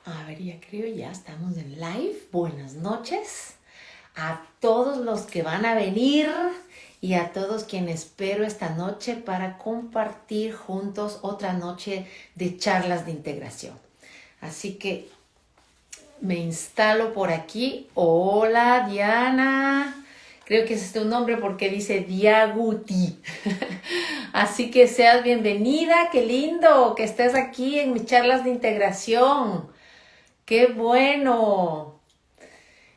A ver, ya creo, ya estamos en live. Buenas noches a todos los que van a venir y a todos quienes espero esta noche para compartir juntos otra noche de charlas de integración. Así que me instalo por aquí. Hola, Diana. Creo que ese es tu nombre porque dice Diaguti. Así que seas bienvenida. Qué lindo que estés aquí en mis charlas de integración. ¡Qué bueno!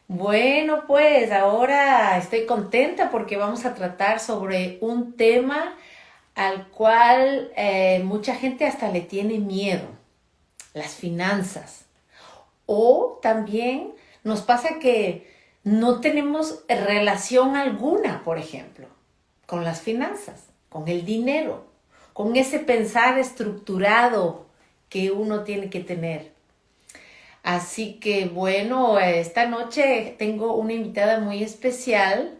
Bueno, pues ahora estoy contenta porque vamos a tratar sobre un tema al cual mucha gente hasta le tiene miedo, las finanzas. O también nos pasa que no tenemos relación alguna, por ejemplo, con las finanzas, con el dinero, con ese pensar estructurado que uno tiene que tener. Así que bueno, esta noche tengo una invitada muy especial.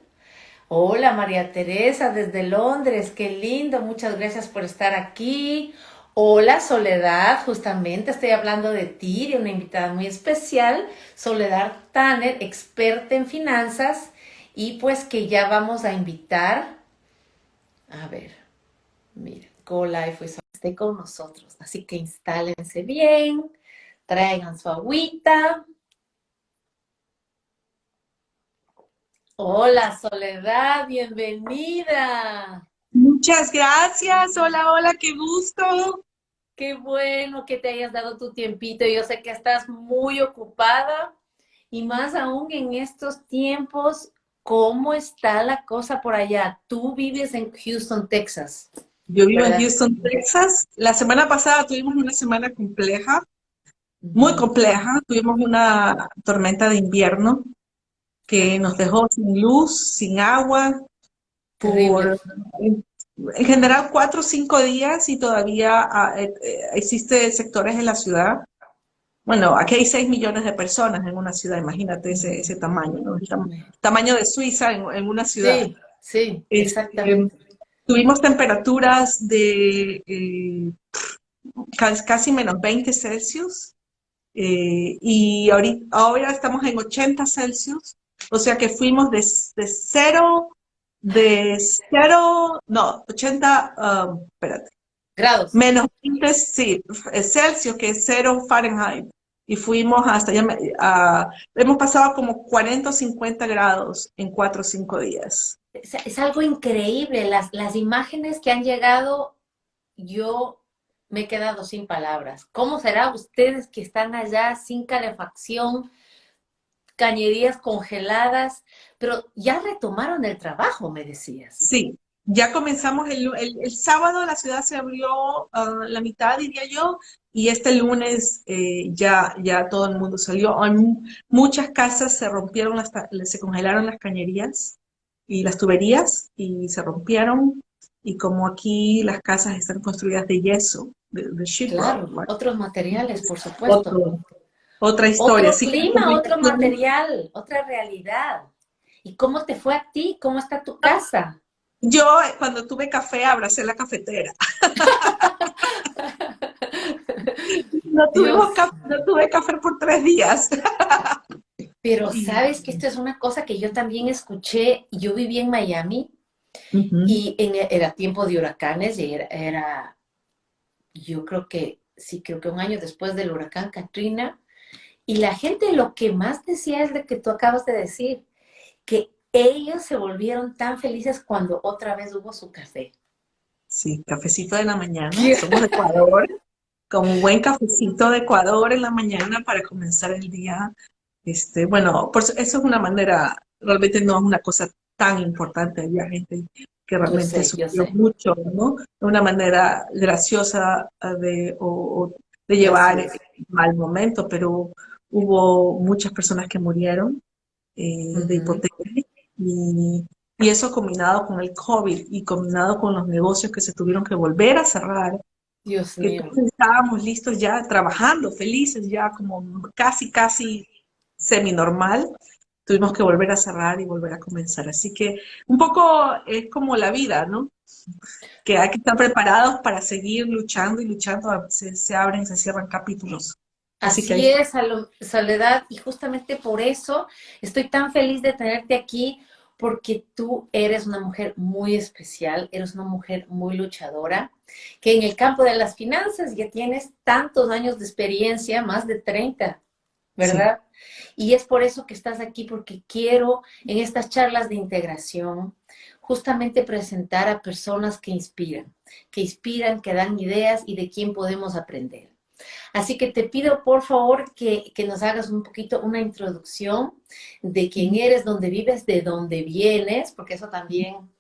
Hola María Teresa desde Londres, qué lindo, muchas gracias por estar aquí. Hola Soledad, justamente estoy hablando de ti, de una invitada muy especial, Soledad Tanner, experta en finanzas, y pues que ya vamos a invitar, a ver, mira, Go Live with esté con nosotros, así que instálense bien, traigan su agüita. Hola, Soledad, bienvenida. Muchas gracias. Hola, hola, qué gusto. Qué bueno que te hayas dado tu tiempito. Yo sé que estás muy ocupada y más aún en estos tiempos. ¿Cómo está la cosa por allá? Tú vives en Houston, Texas, Yo vivo en ¿verdad? Houston, Texas. La semana pasada tuvimos una semana compleja, muy Ujú. compleja. Tuvimos una tormenta de invierno que nos dejó sin luz, sin agua, Terrible. por en general 4 o 5 días y todavía existe sectores en la ciudad. Bueno, aquí hay 6 millones de personas en una ciudad, imagínate ese tamaño, ¿no? Tamaño de Suiza en una ciudad. Sí, sí, Este, exactamente. Tuvimos temperaturas de casi -20 Celsius, y ahora estamos en 80 Celsius, o sea que fuimos no, 80, espérate, Grados. -20, sí, Celsius, que es 0 Fahrenheit, y fuimos hasta allá, hemos pasado como 40 o 50 grados en 4 o 5 días. Es algo increíble. Las imágenes que han llegado, yo me he quedado sin palabras. ¿Cómo será ustedes que están allá sin calefacción, cañerías congeladas, pero ya retomaron el trabajo, me decías? Sí, ya comenzamos el sábado, la ciudad se abrió la mitad, diría yo, y este lunes ya todo el mundo salió. Muchas casas se rompieron, se congelaron las cañerías y las tuberías y se rompieron. Y como aquí las casas están construidas de yeso, de sheetrock, Claro, ¿vale? otros materiales, por supuesto. Otro- Otra historia. Otro Así que la clima, otro combinación. material, otra realidad. ¿Y cómo te fue a ti? ¿Cómo está tu casa? Yo cuando tuve café abracé la cafetera. Dios. No tuve café por 3 días. Pero Y, sabes que esto es una cosa que yo también escuché. Yo viví en Miami ujú. y era tiempo de huracanes y yo creo que, sí, creo que un año después del huracán Katrina. Y la gente lo que más decía es lo que tú acabas de decir, que ellos se volvieron tan felices cuando otra vez hubo su café. Sí, cafecito de la mañana. ¿Qué? Somos de Ecuador. Con un buen cafecito de Ecuador en la mañana para comenzar el día. Bueno, eso es una manera, realmente no es una cosa tan importante. Había gente que realmente Yo sufrió sé. mucho, ¿no? Una manera graciosa o de llevar Así el es. mal momento, pero hubo muchas personas que murieron de Ujú. hipotermia, y eso combinado con el COVID y combinado con los negocios que se tuvieron que volver a cerrar, Dios que mío. todos estábamos listos ya trabajando, felices, ya como casi semi-normal, tuvimos que volver a cerrar y volver a comenzar. Así que un poco es como la vida, ¿no? Que hay que estar preparados para seguir luchando y luchando. Se abren, se cierran capítulos. Así que ahí Así es, Soledad, y justamente por eso estoy tan feliz de tenerte aquí, porque tú eres una mujer muy especial, eres una mujer muy luchadora, que en el campo de las finanzas ya tienes tantos años de experiencia, más de 30, sí. ¿verdad? Y es por eso que estás aquí, porque quiero en estas charlas de integración justamente presentar a personas que inspiran, que dan ideas y de quién podemos aprender. Así que te pido por favor que nos hagas un poquito una introducción de quién eres, dónde vives, de dónde vienes, porque eso también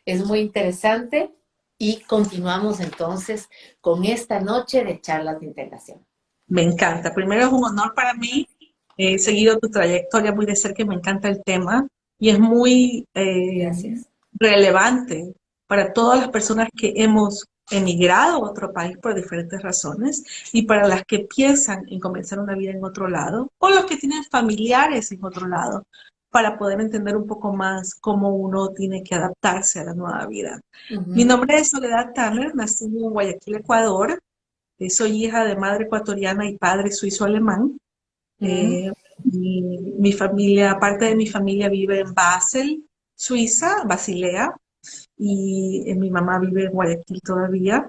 es muy interesante. Y continuamos entonces con esta noche de charlas de integración. Me encanta. Primero es un honor para mí. He seguido tu trayectoria muy de cerca y me encanta el tema. Y es muy Gracias. relevante para todas las personas que hemos emigrado a otro país por diferentes razones y para las que piensan en comenzar una vida en otro lado o los que tienen familiares en otro lado para poder entender un poco más cómo uno tiene que adaptarse a la nueva vida. Mi Ujú, nombre es Soledad Tanner, nací en Guayaquil, Ecuador. Soy hija de madre ecuatoriana y padre suizo-alemán. ujú. Mi familia, parte de mi familia vive en Basel, Suiza, Basilea, y mi mamá vive en Guayaquil todavía.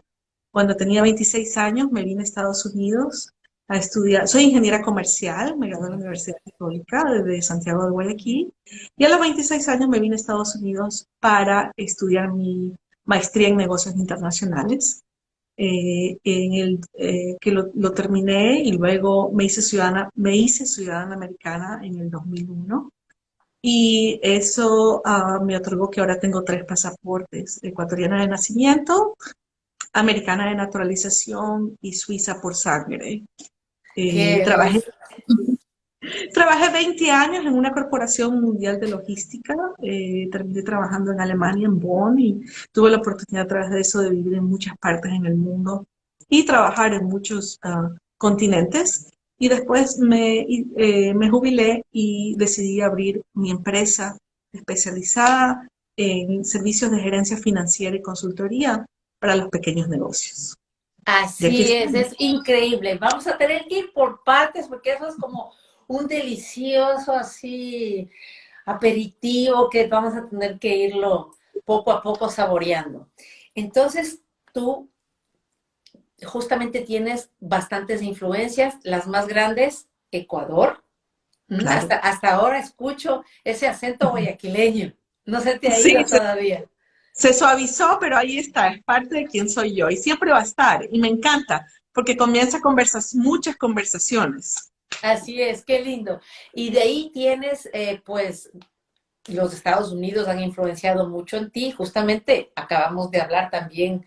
Cuando tenía 26 años me vine a Estados Unidos a estudiar. Soy ingeniera comercial, me gradué en la Universidad Católica de Santiago de Guayaquil, y a los 26 años me vine a Estados Unidos para estudiar mi maestría en negocios internacionales que lo terminé y luego me hice ciudadana americana en el 2001 y eso me otorgó que ahora tengo tres pasaportes, ecuatoriana de nacimiento, americana de naturalización y suiza por sangre. Eh, Qué trabajé gusto. Trabajé 20 años en una corporación mundial de logística. Terminé trabajando en Alemania, en Bonn, y tuve la oportunidad a través de eso de vivir en muchas partes en el mundo y trabajar en muchos continentes. Y después me jubilé y decidí abrir mi empresa especializada en servicios de gerencia financiera y consultoría para los pequeños negocios. Y aquí Así estoy. es increíble. Vamos a tener que ir por partes porque eso es como un delicioso así aperitivo que vamos a tener que irlo poco a poco saboreando. Entonces, tú justamente tienes bastantes influencias, las más grandes, Ecuador. Claro. Hasta ahora escucho ese acento guayaquileño. No se te ha Sí, ido todavía. se suavizó, pero ahí está, es parte de quién soy yo y siempre va a estar y me encanta porque comienza muchas conversaciones. Así es, qué lindo. Y de ahí tienes, pues, los Estados Unidos han influenciado mucho en ti. Justamente acabamos de hablar también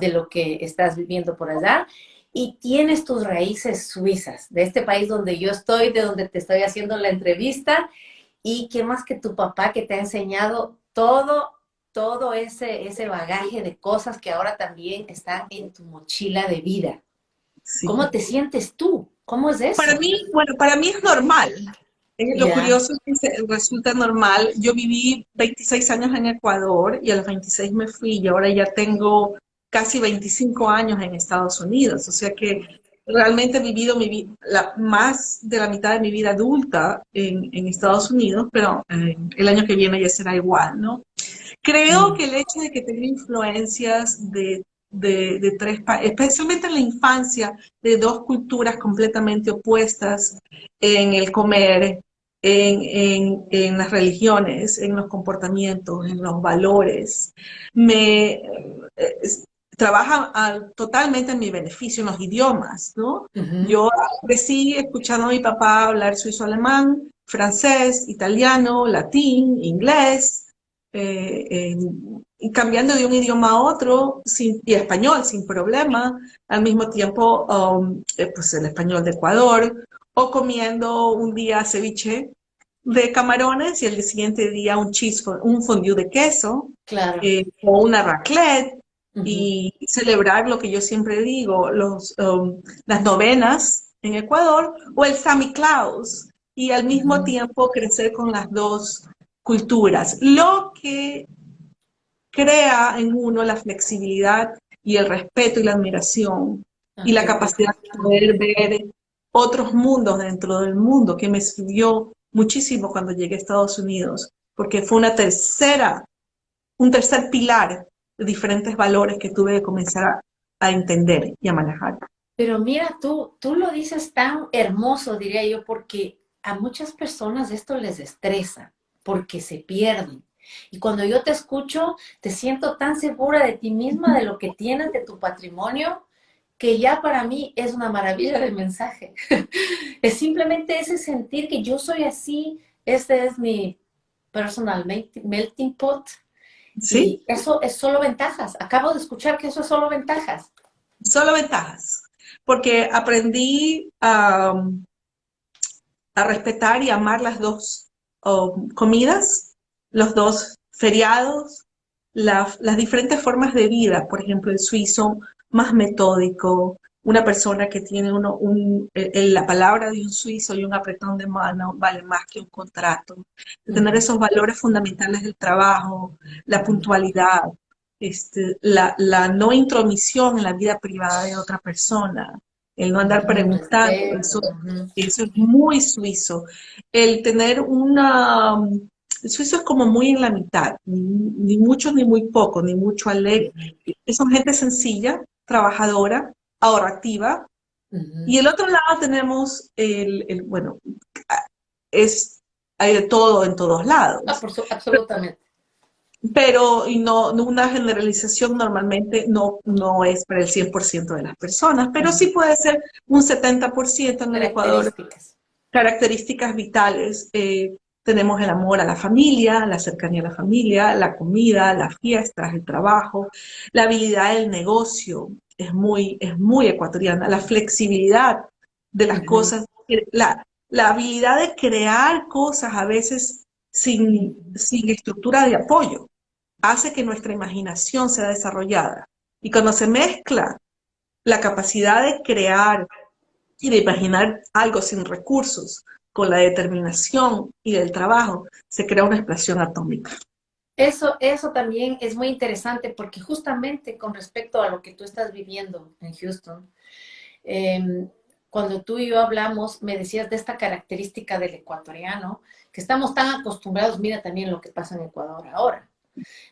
de lo que estás viviendo por allá. Y tienes tus raíces suizas, de este país donde yo estoy, de donde te estoy haciendo la entrevista. Y qué más que tu papá que te ha enseñado todo ese bagaje de cosas que ahora también están en tu mochila de vida. Sí. ¿Cómo te sientes tú? ¿Cómo es Para eso? mí, bueno, para mí es normal. Lo Ya, curioso es que resulta normal. Yo viví 26 años en Ecuador y a los 26 me fui y ahora ya tengo casi 25 años en Estados Unidos. O sea que realmente he vivido más de la mitad de mi vida adulta en Estados Unidos, pero el año que viene ya será igual, ¿no? Creo que el hecho de que tenga influencias de especialmente en la infancia, de dos culturas completamente opuestas en el comer, en las religiones, en los comportamientos, en los valores, me trabaja totalmente en mi beneficio en los idiomas, ¿no? ujú, Yo crecí escuchando a mi papá hablar suizo-alemán, francés, italiano, latín, inglés, y cambiando de un idioma a otro y español sin problema, al mismo tiempo pues el español de Ecuador, o comiendo un día ceviche de camarones y el siguiente día un fondue de queso claro. o una raclette Ujú, y celebrar lo que yo siempre digo, las novenas en Ecuador o el Sammy Claus y al mismo ujú. tiempo crecer con las dos culturas, lo que crea en uno la flexibilidad y el respeto y la admiración y Ah, la qué capacidad rico. de poder ver otros mundos dentro del mundo que me sirvió muchísimo cuando llegué a Estados Unidos, porque fue un tercer pilar de diferentes valores que tuve que comenzar a entender y a manejar. Pero mira, tú lo dices tan hermoso, diría yo, porque a muchas personas esto les estresa, porque se pierden. Y cuando yo te escucho, te siento tan segura de ti misma, de lo que tienes, de tu patrimonio, que ya para mí es una maravilla de mensaje. Es simplemente ese sentir que yo soy así, este es mi personal melting pot, ¿Sí? y eso es solo ventajas. Acabo de escuchar que eso es solo ventajas. Solo ventajas, porque aprendí a respetar y amar las dos comidas, los dos feriados, las diferentes formas de vida. Por ejemplo, el suizo más metódico, una persona que tiene la palabra de un suizo y un apretón de mano vale más que un contrato. De tener Ujú, esos valores fundamentales del trabajo, la ujú. puntualidad, la no intromisión en la vida privada de otra persona, el no andar Ujú, preguntando, respeto. Ujú, eso es muy suizo. El tener el suizo es como muy en la mitad, ni mucho ni muy poco, ni mucho alegre. ujú, Son gente sencilla, trabajadora, ahorrativa. Y ujú. el otro lado tenemos bueno, es, hay de todo en todos Ah, lados. absolutamente. Pero y no una generalización normalmente no es para el 100% de las personas, pero sí Ujú. puede ser un 70% en el Ecuador. Características. Características vitales, tenemos el amor a la familia, la cercanía a la familia, la comida, las fiestas, el trabajo, la habilidad del negocio es muy ecuatoriana, la flexibilidad de las Ujú, cosas, la habilidad de crear cosas a veces ujú. sin estructura de apoyo, hace que nuestra imaginación sea desarrollada. Y cuando se mezcla la capacidad de crear y de imaginar algo sin recursos, con la determinación y el trabajo, se crea una explosión atómica. Eso también es muy interesante porque justamente con respecto a lo que tú estás viviendo en Houston, eh, cuando tú y yo hablamos, me decías de esta característica del ecuatoriano, que estamos tan acostumbrados, mira también lo que pasa en Ecuador ahora,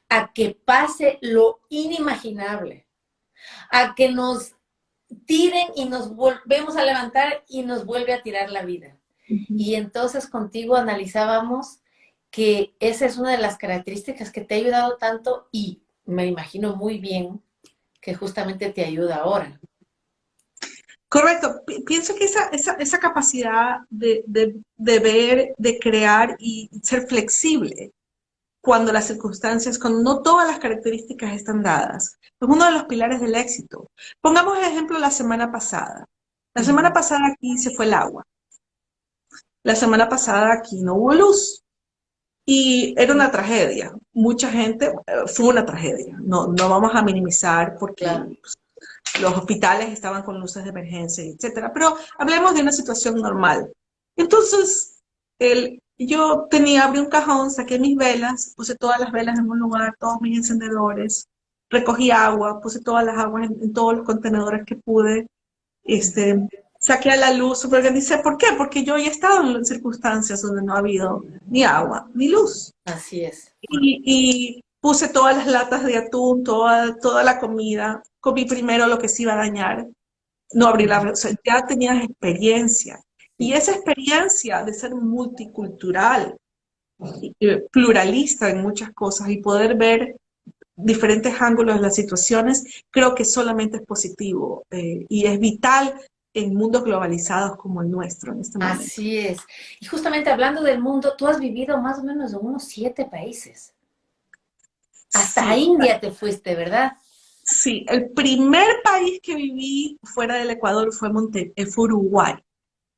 a que pase lo inimaginable, a que nos tiren y nos volvemos a levantar y nos vuelve a tirar la vida. Y entonces contigo analizábamos que esa es una de las características que te ha ayudado tanto y me imagino muy bien que justamente te ayuda ahora. Correcto. Pienso que esa capacidad de ver, de crear y ser flexible cuando las circunstancias, cuando no todas las características están dadas, es uno de los pilares del éxito. Pongamos el ejemplo la semana pasada. La semana Ujú, pasada aquí se fue el agua. La semana pasada aquí no hubo luz. Y era una tragedia. Mucha gente, fue una tragedia. No vamos a minimizar porque claro. pues, los hospitales estaban con luces de emergencia, etcétera. Pero hablemos de una situación normal. Entonces, abrí un cajón, saqué mis velas, puse todas las velas en un lugar, todos mis encendedores, recogí agua, puse todas las aguas en todos los contenedores que pude, Ujú, saqué a la luz, organicé. ¿Por qué? Porque yo ya he estado en circunstancias donde no ha habido ni agua ni luz. así es. Y puse todas las latas de atún, toda la comida, comí primero lo que se iba a dañar, no abrí la, Ujú, o sea, ya tenías experiencia. Y sí. esa experiencia de ser multicultural, pluralista en muchas cosas y poder ver diferentes ángulos de las situaciones, creo que solamente es positivo y es vital en mundos globalizados como el nuestro en este momento. Así es. Y justamente hablando del mundo, tú has vivido más o menos en unos 7 países. Hasta Sí, India te fuiste, ¿verdad? sí, el primer país que viví fuera del Ecuador fue Uruguay.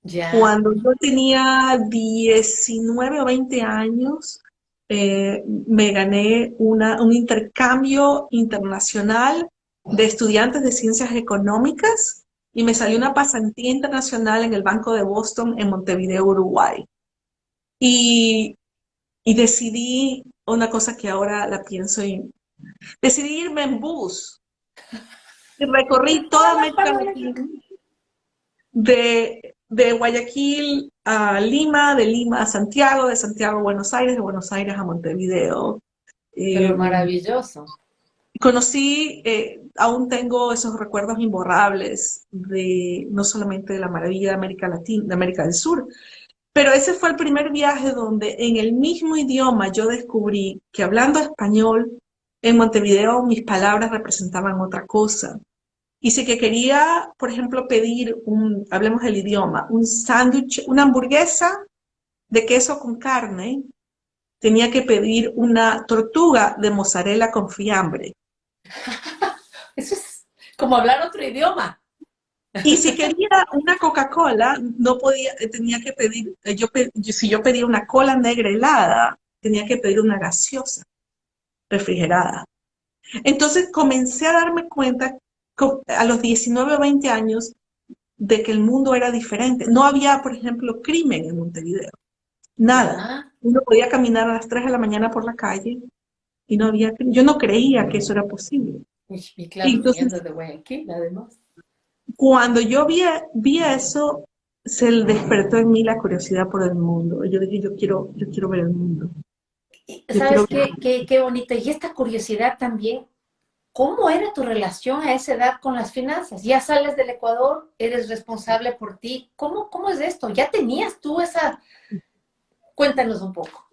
Ya. Cuando yo tenía 19 o 20 años, me gané un intercambio internacional de estudiantes de ciencias económicas y me salió una pasantía internacional en el Banco de Boston en Montevideo, Uruguay. Y, y decidí una cosa que ahora la pienso y decidí irme en bus y De recorrí toda todas las América partes de Latina México. de, de Guayaquil a Lima, de Lima a Santiago, de Santiago a Buenos Aires, de Buenos Aires a Montevideo. Pero Eh, maravilloso. Conocí, aún tengo esos recuerdos imborrables de no solamente de la maravilla de América Latina, de América del Sur, pero ese fue el primer viaje donde en el mismo idioma yo descubrí que hablando español en Montevideo mis palabras representaban otra cosa. Y si que quería, por ejemplo, pedir hablemos del idioma, un sándwich, una hamburguesa de queso con carne, tenía que pedir una tortuga de mozzarella con fiambre. Eso es como hablar otro idioma. Y si quería una Coca-Cola, no podía, tenía que pedir, si yo pedía una cola negra helada, tenía que pedir una gaseosa refrigerada. Entonces comencé a darme cuenta a los 19 o 20 años de que el mundo era diferente. No había, por ejemplo, crimen en Montevideo, nada. Ya. Uno podía caminar a las 3 de la mañana por la calle y no había crimen. Yo no creía que eso era posible. Y Y claro, viniendo entonces, de Guayaquil, además. cuando yo vi eso, se despertó en mí la curiosidad por el mundo. Yo dije, yo quiero ver el mundo. Y, Yo quiero ¿sabes ver. qué bonito? Y esta curiosidad también, ¿cómo era tu relación a esa edad con las finanzas? Ya sales del Ecuador, eres responsable por ti. ¿Cómo es esto? ¿Ya tenías tú esa? Cuéntanos un poco.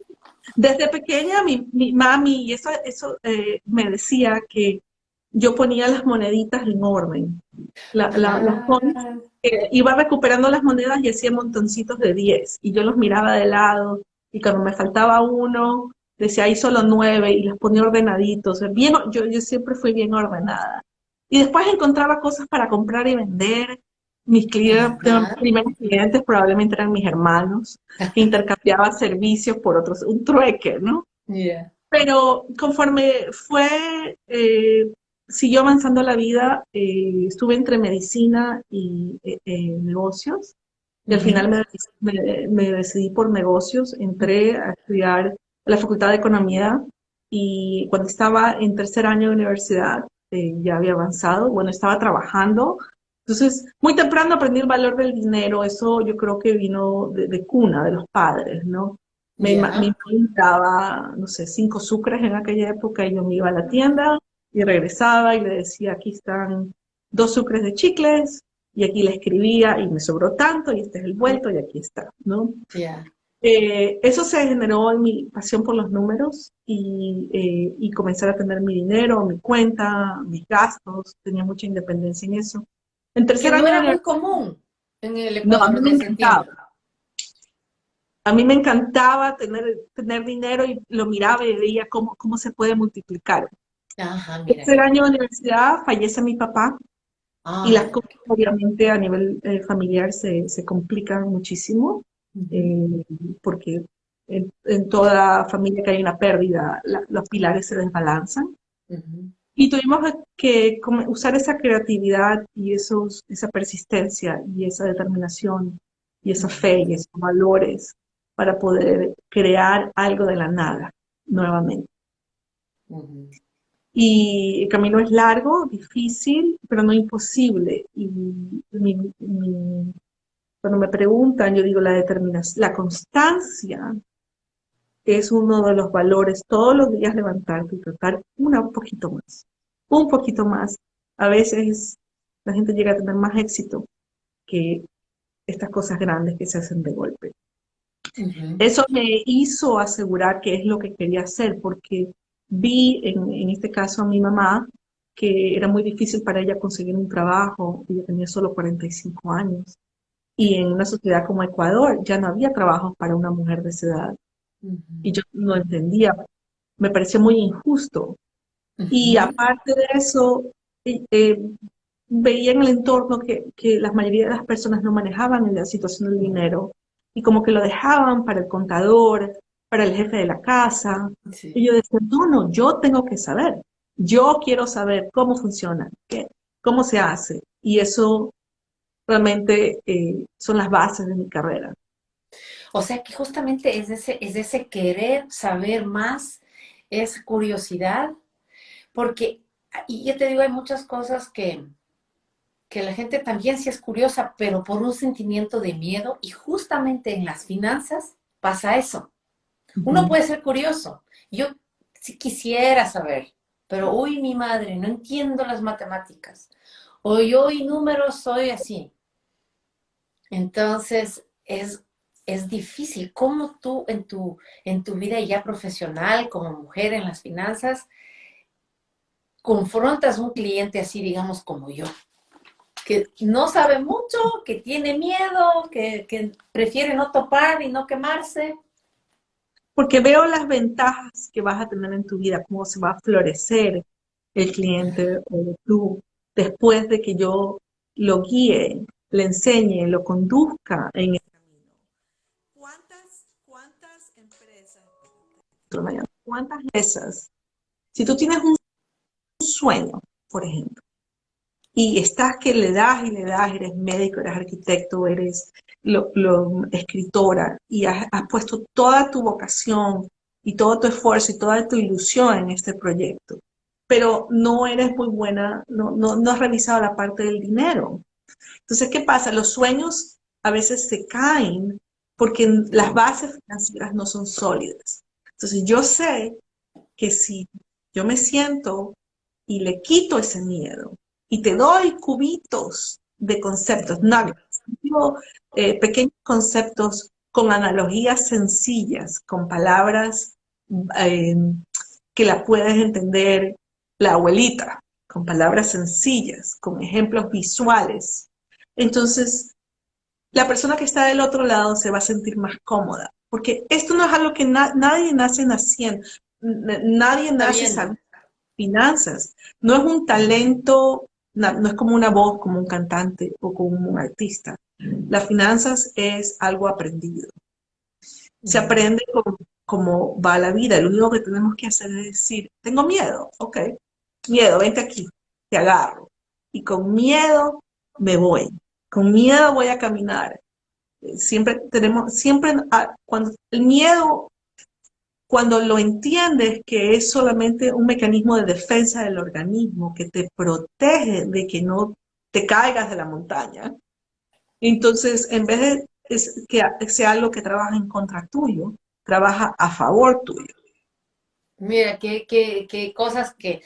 Desde pequeña, mi mami, y eso me decía que yo ponía las moneditas en orden. Los coins, Claro. iba recuperando las monedas y hacía montoncitos de 10 y yo los miraba de lado y cuando me faltaba uno decía ahí solo 9 y los ponía ordenaditos. Bien, yo siempre fui bien ordenada. Y después encontraba cosas para comprar y vender. Mis Ajá. primeros clientes probablemente eran mis hermanos, que intercambiaba servicios por otros, un trueque, ¿no? Yeah. Pero conforme siguió avanzando la vida, estuve entre medicina y negocios, y al final Ujú. me decidí por negocios, entré a estudiar a la Facultad de Economía, y cuando estaba en tercer año de universidad, ya había avanzado, bueno, estaba trabajando, entonces muy temprano aprendí el valor del dinero, eso yo creo que vino de cuna, de los padres, ¿no? Mi Ya. mamá daba, no sé, 5 sucres en aquella época y yo me iba a la tienda y regresaba y le decía, aquí están 2 sucres de chicles y aquí le escribía y me sobró tanto y este es el vuelto y aquí está, ¿no? Ya. Eso se generó en mi pasión por los números y comenzar a tener mi dinero, mi cuenta, mis gastos, tenía mucha independencia en eso. En Que tercer no año de era muy universidad, común en el no, a Ecuador mí en me ese encantaba. tiempo. A mí me encantaba tener dinero y lo miraba y veía cómo se puede multiplicar. Ajá, mira Tercer qué año de bonito. universidad fallece mi papá y las Ay, cosas obviamente a nivel familiar se complican muchísimo ujú, eh, porque en toda familia que hay una pérdida, los pilares se desbalanzan. ujú, Y tuvimos que usar esa creatividad y esa persistencia y esa determinación y esa ujú, fe y esos valores para poder crear algo de la nada nuevamente. ujú. Y el camino es largo, difícil, pero no imposible. Y cuando me preguntan, yo digo la determinación, la constancia es uno de los valores, todos los días levantarte y tratar un poquito más, un poquito más. A veces la gente llega a tener más éxito que estas cosas grandes que se hacen de golpe. Ujú. Eso me hizo asegurar que es lo que quería hacer, porque vi en este caso a mi mamá que era muy difícil para ella conseguir un trabajo, ella tenía solo 45 años, y en una sociedad como Ecuador ya no había trabajos para una mujer de esa edad, y Ujú, yo no entendía, me pareció muy injusto. Y ujú, aparte de eso, veía en el entorno que la mayoría de las personas no manejaban la situación del dinero y como que lo dejaban para el contador, para el jefe de la casa. Y sí. yo decía, no, yo tengo que saber. Yo quiero saber cómo funciona, cómo se hace. Y eso realmente son las bases de mi carrera. O sea que justamente es ese querer saber más, es curiosidad, porque, y yo te digo, hay muchas cosas que que la gente también sí es curiosa, pero por un sentimiento de miedo, y justamente en las finanzas pasa eso. Uno Ujú. puede ser curioso. Yo sí quisiera saber, pero uy, mi madre, no entiendo las matemáticas. O yo y números soy así. Entonces, es difícil. ¿Cómo tú en tu vida ya profesional, como mujer en las finanzas, confrontas un cliente así, digamos, como yo? Que no sabe mucho, que tiene miedo, que prefiere no topar y no quemarse. Porque veo las ventajas que vas a tener en tu vida, cómo se va a florecer el cliente o tú después de que yo lo guíe, le enseñe, lo conduzca en el camino. ¿Cuántas empresas, cuántas empresas, si tú tienes un sueño, por ejemplo, y estás que le das y le das, eres médico, eres arquitecto, eres escritora y has puesto toda tu vocación y todo tu esfuerzo y toda tu ilusión en este proyecto, pero no eres muy buena, no has revisado la parte del dinero. Entonces, ¿qué pasa? Los sueños a veces se caen porque las bases financieras no son sólidas. Entonces, yo sé que si yo me siento y le quito ese miedo y te doy cubitos de conceptos, nuggets, digo, pequeños conceptos con analogías sencillas, con palabras eh, que la puedes entender la abuelita, con palabras sencillas, con ejemplos visuales. Entonces, la persona que está del otro lado se va a sentir más cómoda, porque esto no es algo que nadie nace naciendo, nadie nace Sabiendo. sabiendo finanzas, no es un talento, no es como una voz, como un cantante o como un artista. Las finanzas es algo aprendido. Se Mm. aprende cómo va la vida. Lo único que tenemos que hacer es decir, tengo miedo, ok, miedo, vente aquí, te agarro. Y con miedo me voy. Con miedo voy a caminar. Siempre, cuando el miedo, cuando lo entiendes que es solamente un mecanismo de defensa del organismo que te protege de que no te caigas de la montaña, entonces en vez de que sea algo que trabaja en contra tuyo, trabaja a favor tuyo. Mira, qué cosas que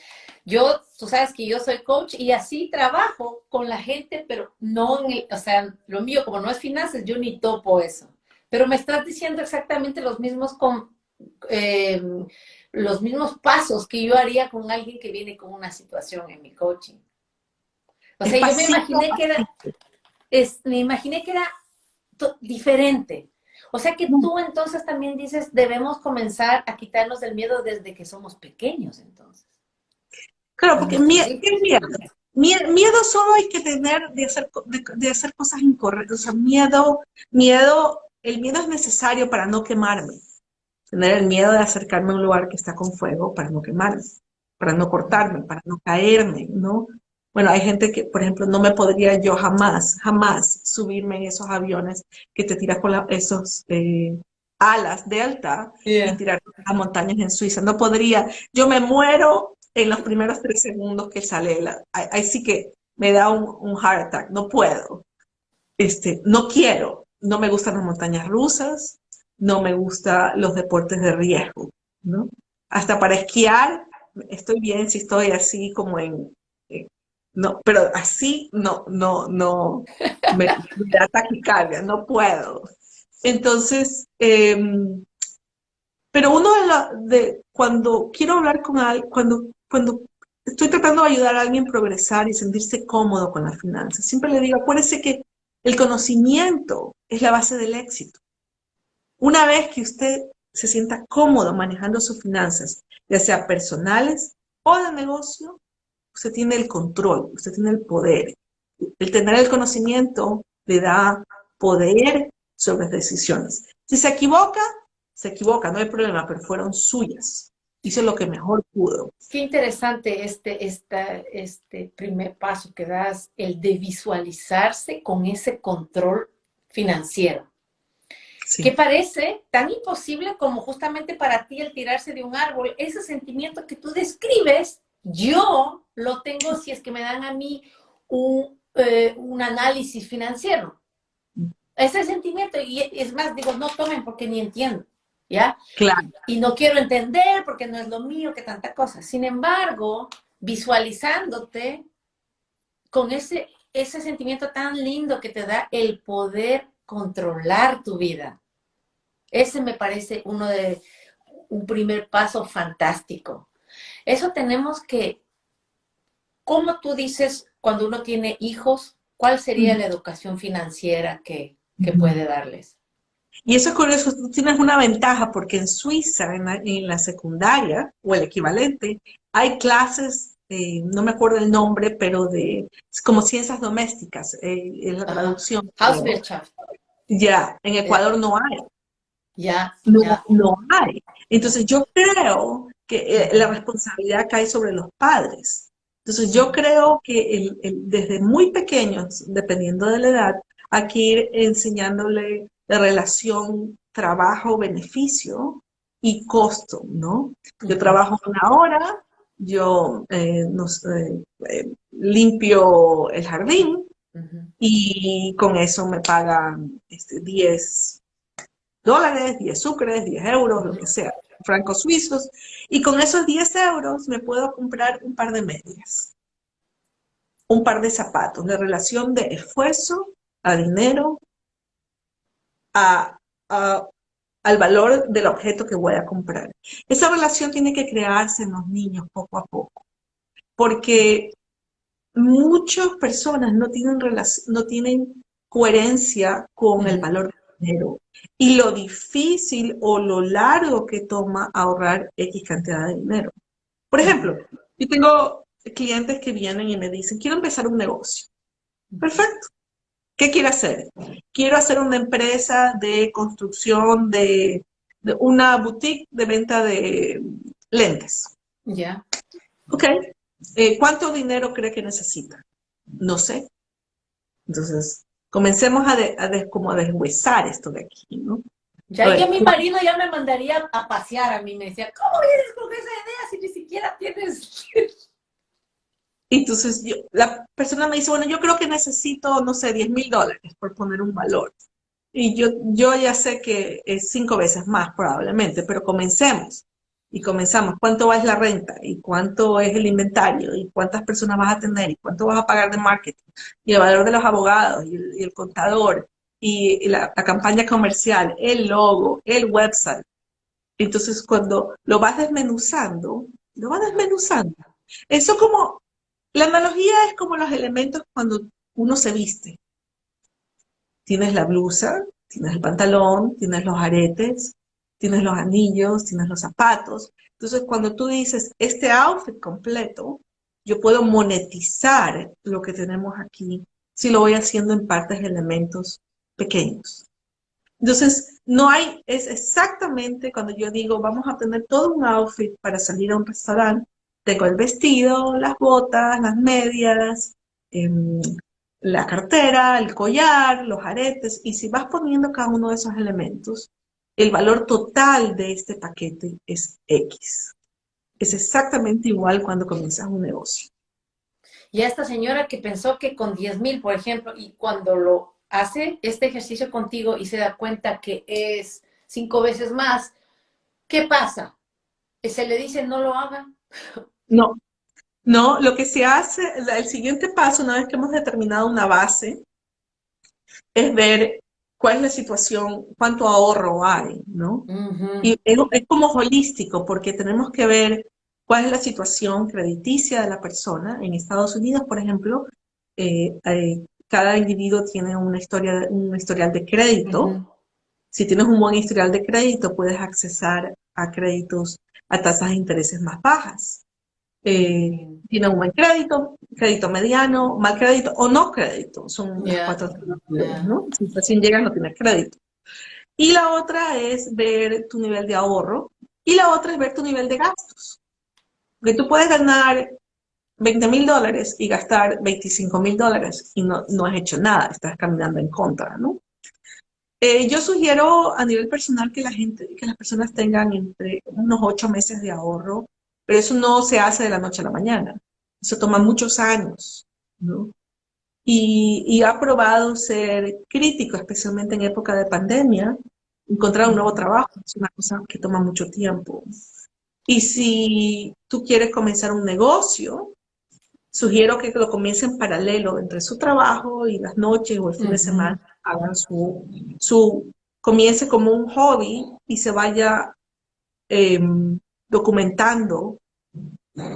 yo, tú sabes que yo soy coach y así trabajo con la gente, pero no en el, o sea, lo mío como no es finanzas, yo ni topo eso. Pero me estás diciendo exactamente eh, los mismos pasos que yo haría con alguien que viene con una situación en mi coaching. O Es sea, yo me pasito a imaginé que era, pasito. me imaginé que era diferente. O sea que tú entonces también dices, debemos comenzar a quitarnos del miedo desde que somos pequeños, entonces, Claro, con porque nuestros ¿qué es hijos. miedo? Miedo solo hay que tener de hacer cosas incorrectas. O sea, el miedo es necesario para no quemarme. Tener el miedo de acercarme a un lugar que está con fuego para no quemarme, para no cortarme, para no caerme, ¿no? Bueno, hay gente que, por ejemplo, no me podría yo jamás subirme en esos aviones que te tiras con esos alas delta y Yeah. tirar a montañas en Suiza. No podría. Yo me muero en los primeros 3 segundos que sale. Ahí sí que me da un heart attack. No puedo. No quiero, no me gustan las montañas rusas, no me gustan los deportes de riesgo, ¿no? Hasta para esquiar, estoy bien si estoy así como no, pero así no, me da taquicardia, no puedo. Entonces, pero cuando quiero hablar con alguien, cuando estoy tratando de ayudar a alguien a progresar y sentirse cómodo con las finanzas, siempre le digo, acuérdese que el conocimiento es la base del éxito. Una vez que usted se sienta cómodo manejando sus finanzas, ya sea personales o de negocio, usted tiene el control, usted tiene el poder. El tener el conocimiento le da poder sobre las decisiones. Si se equivoca, no hay problema, pero fueron suyas. Hizo lo que mejor pudo. Qué interesante este primer paso que das, el de visualizarse con ese control financiero, que Sí. parece tan imposible como justamente para ti el tirarse de un árbol. Ese sentimiento que tú describes, yo lo tengo si es que me dan a mí un análisis financiero. Ese sentimiento, y es más, digo, no tomen porque ni entiendo, ¿ya? Claro. Y no quiero entender porque no es lo mío, que tanta cosa. Sin embargo, visualizándote con ese sentimiento tan lindo que te da el poder controlar tu vida. Ese me parece un primer paso fantástico. Eso tenemos que, ¿cómo tú dices cuando uno tiene hijos, cuál sería la educación financiera que puede darles? Y eso es curioso, tú tienes una ventaja porque en Suiza, en la secundaria o el equivalente, hay clases, no me acuerdo el nombre, pero es como ciencias domésticas, es la Ajá. traducción. Pero Hauswirtschaft. ya, en Ya, Ecuador no hay, ya, no, ya. no hay. Entonces yo creo que la Ujú, responsabilidad cae sobre los padres. Entonces yo ujú, creo que desde muy pequeños, dependiendo de la edad, hay que ir enseñándole la relación trabajo-beneficio y costo, ¿no? Yo ujú, trabajo 1 hora, yo limpio el jardín ujú, y con eso me pagan $10, 10 sucres, 10 euros, lo ujú. que sea, francos suizos, y con esos 10 euros me puedo comprar un par de medias, un par de zapatos, la relación de esfuerzo a dinero, a, a- al valor del objeto que voy a comprar. Esa relación tiene que crearse en los niños poco a poco, porque muchas personas no tienen coherencia con el Ujú. valor del dinero y lo difícil o lo largo que toma ahorrar X cantidad de dinero. Por ejemplo, Ujú, yo tengo clientes que vienen y me dicen, quiero empezar un negocio. ujú. Perfecto. ¿Qué quiero hacer? Quiero hacer una empresa de construcción de una boutique de venta de lentes. Ya. Ok. ¿Cuánto dinero cree que necesita? No sé. Entonces, comencemos como a deshuesar esto de aquí, ¿no? A Ya, y ver, que mi marido ya me mandaría a pasear a mí, me decía, ¿cómo vienes con esa idea si ni siquiera tienes? entonces la persona me dice, bueno, yo creo que necesito, no sé, $10,000 por poner un valor. Y yo ya sé que es 5 veces más probablemente, pero comencemos. Y comenzamos. ¿Cuánto va es la renta? ¿Y cuánto es el inventario? ¿Y cuántas personas vas a tener? ¿Y cuánto vas a pagar de marketing? Y el valor de los abogados y el contador y la campaña comercial, el logo, el website. Entonces, cuando lo vas Ajá. desmenuzando. Eso como, la analogía es como los elementos cuando uno se viste. Tienes la blusa, tienes el pantalón, tienes los aretes, tienes los anillos, tienes los zapatos. Entonces, cuando tú dices este outfit completo, yo puedo monetizar lo que tenemos aquí si lo voy haciendo en partes de elementos pequeños. Entonces, no hay, es exactamente cuando yo digo, vamos a tener todo un outfit para salir a un restaurante. Tengo el vestido, las botas, las medias, la cartera, el collar, los aretes, y si vas poniendo cada uno de esos elementos, el valor total de este paquete es X. Es exactamente igual cuando comienzas un negocio. Y a esta señora que pensó que con 10,000, por ejemplo, y cuando lo hace este ejercicio contigo y se da cuenta que es 5 veces más, ¿qué pasa? Se le dice no lo haga. No, no, lo que se hace, el siguiente paso, una vez que hemos determinado una base, es ver cuál es la situación, cuánto ahorro hay, ¿no? Ujú, Y es como holístico, porque tenemos que ver cuál es la situación crediticia de la persona. En Estados Unidos, por ejemplo, cada individuo tiene un historial de crédito. ujú. Si tienes un buen historial de crédito, puedes accesar a créditos a tasas de intereses más bajas. Mm, Tiene un buen crédito, crédito mediano, mal crédito o no crédito. Son las ya, cuatro alternativas, ya. ¿no? Si recién llegas no tienes crédito. Y la otra es ver tu nivel de ahorro y la otra es ver tu nivel de gastos. Porque tú puedes ganar $20,000 y gastar $25,000 y no has hecho nada, estás caminando en contra, ¿no? Yo sugiero a nivel personal que las personas tengan entre unos 8 meses de ahorro, pero eso no se hace de la noche a la mañana. Eso toma muchos años, ¿no? y ha probado ser crítico, especialmente en época de pandemia. Encontrar un nuevo trabajo es una cosa que toma mucho tiempo. Y si tú quieres comenzar un negocio, sugiero que lo comience en paralelo entre su trabajo y las noches o el fin de Ujú. semana. Hagan comience como un hobby y se vaya documentando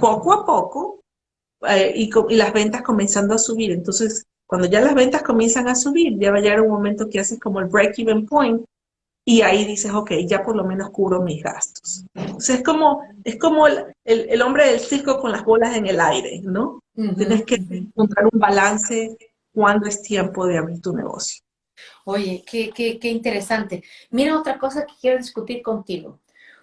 poco a poco y las ventas comenzando a subir. Entonces, cuando ya las ventas comienzan a subir, ya va a llegar un momento que haces como el break-even point y ahí dices, ok, ya por lo menos cubro mis gastos. O sea, es como el hombre del circo con las bolas en el aire, ¿no? Ujú, Tienes que ujú. encontrar un balance cuando es tiempo de abrir tu negocio. Oye, qué interesante. Mira otra cosa que quiero discutir contigo.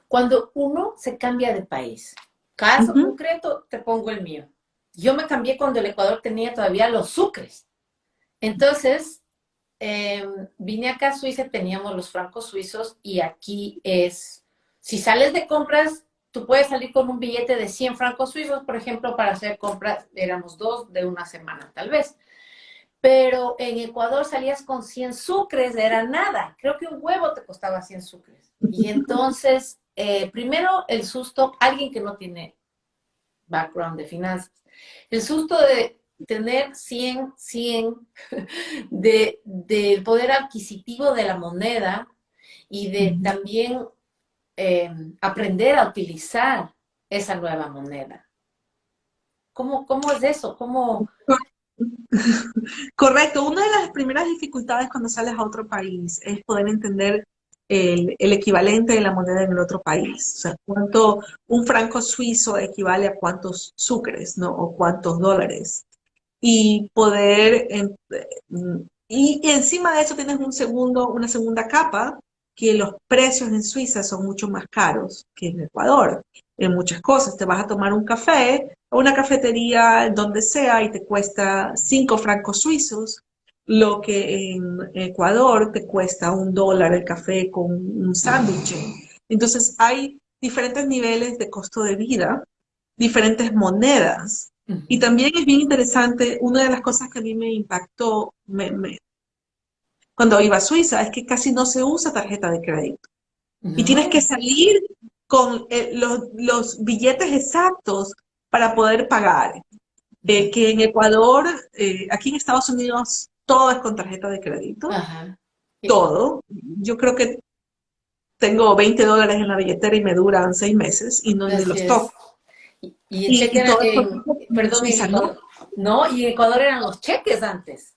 Cuando uno se cambia de país, caso Ujú. concreto, te pongo el mío. Yo me cambié cuando el Ecuador tenía todavía los sucres. Entonces, vine acá a Suiza, teníamos los francos suizos y aquí es, si sales de compras, tú puedes salir con un billete de 100 francos suizos, por ejemplo, para hacer compras, éramos dos de una semana tal vez. Pero en Ecuador salías con 100 sucres, era nada. Creo que un huevo te costaba 100 sucres. Y entonces, primero el susto, alguien que no tiene background de finanzas, el susto de tener 100 del poder adquisitivo de la moneda y de también aprender a utilizar esa nueva moneda. ¿Cómo es eso? ¿Cómo? Correcto, una de las primeras dificultades cuando sales a otro país es poder entender el equivalente de la moneda en el otro país. O sea, cuánto un franco suizo equivale a cuántos sucres, ¿no? O cuántos dólares. Y poder, y encima de eso tienes una segunda capa, que los precios en Suiza son mucho más caros que en Ecuador. En muchas cosas, te vas a tomar un café a una cafetería donde sea y te cuesta 5 francos suizos, lo que en Ecuador te cuesta $1 el café con un sándwich. Entonces hay diferentes niveles de costo de vida, diferentes monedas. Y Ujú, también es bien interesante, una de las cosas que a mí me impactó cuando iba a Suiza es que casi no se usa tarjeta de crédito. Y tienes que no, salir con los billetes exactos para poder pagar. Que en Ecuador, aquí en Estados Unidos, todo es con tarjeta de crédito, ajá. todo. Yo creo que tengo $20 en la billetera y me duran 6 meses y no ni Así los es. toco. Y el cheque Y era todo es en, en perdón, en Suiza, ¿no? Ecuador. No, y en Ecuador eran los cheques antes.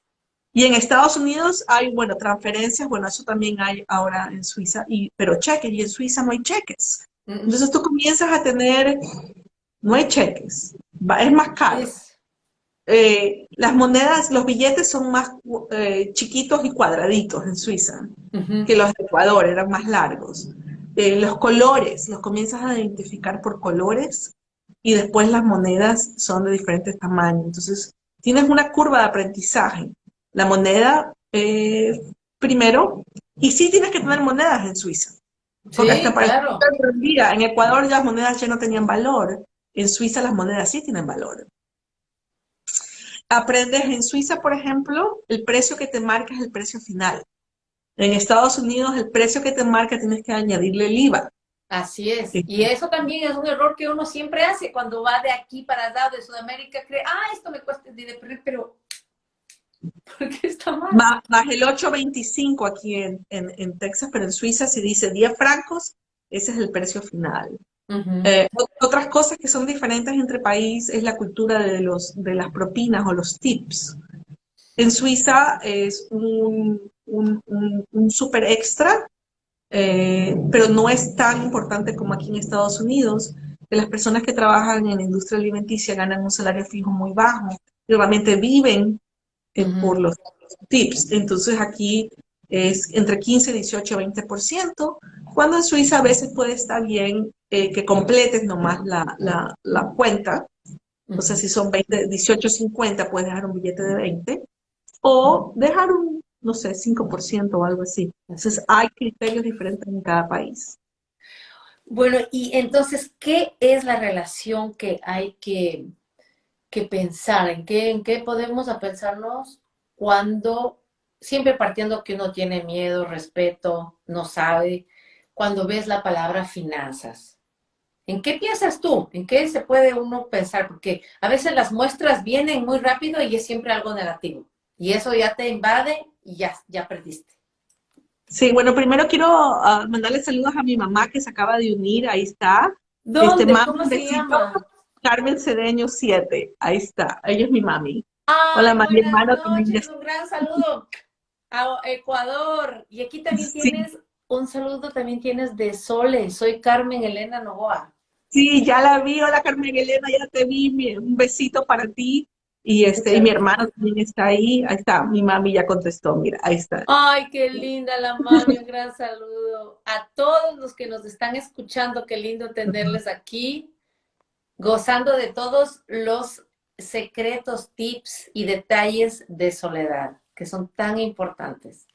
Y en Estados Unidos hay, bueno, transferencias, bueno, eso también hay ahora en Suiza, pero cheques, y en Suiza no hay cheques. Mm, Entonces tú comienzas a tener, no hay cheques, es más caro. es, Las monedas, los billetes son más chiquitos y cuadraditos en Suiza ujú, que los de Ecuador, eran más largos. Los colores, los comienzas a identificar por colores y después las monedas son de diferentes tamaños. Entonces, tienes una curva de aprendizaje. La moneda primero, y sí tienes que tener monedas en Suiza, porque hasta sí, para claro. el día, en Ecuador las monedas ya no tenían valor, en Suiza las monedas sí tienen valor. Aprendes en Suiza, por ejemplo, el precio que te marca es el precio final. En Estados Unidos, el precio que te marca tienes que añadirle el IVA. Así es. Y eso también es un error que uno siempre hace cuando va de aquí para allá, de Sudamérica, cree, esto me cuesta dinero, pero ¿por qué está más? Más el 8.25 aquí en Texas, pero en Suiza se dice 10 francos, ese es el precio final. Ujú, Otras cosas que son diferentes entre países es la cultura de las propinas o los tips. En Suiza es un super extra, pero no es tan importante como aquí en Estados Unidos, que las personas que trabajan en la industria alimenticia ganan un salario fijo muy bajo y realmente viven por ujú. los tips. Entonces aquí es entre 15, 18, 20%, cuando en Suiza a veces puede estar bien que completes nomás la cuenta. O sea, Ujú. si son 20, 18.50, puedes dejar un billete de 20 o dejar un, no sé, 5% o algo así. Así Entonces, es. hay criterios diferentes en cada país. Bueno, y entonces, ¿qué es la relación que hay que que pensar, en qué podemos pensarnos cuando, siempre partiendo que uno tiene miedo, respeto, no sabe, cuando ves la palabra finanzas. ¿En qué piensas tú? ¿En qué se puede uno pensar? Porque a veces las muestras vienen muy rápido y es siempre algo negativo. Y eso ya te invade y ya perdiste. Sí, bueno, primero quiero mandarle saludos a mi mamá que se acaba de unir, ahí está. ¿Dónde? Mami, ¿Cómo un se besito. llama? Carmen Cedeño 7, ahí está. Ella es mi mami. Hola, Ay, mi buenas hermano también ya noches, un gran saludo a Ecuador. Y aquí también sí, tienes un saludo, también tienes de Sole. Soy Carmen Elena Novoa. sí, ya la vi. Hola, Carmen Elena, ya te vi. Un besito para ti. Y mi Muchas hermano también está ahí. Ahí está, mi mami ya contestó, mira, ahí está. Ay, qué linda la mami, un gran saludo a todos los que nos están escuchando, qué lindo tenerles aquí, gozando de todos los secretos, tips y detalles de Soledad, que son tan importantes.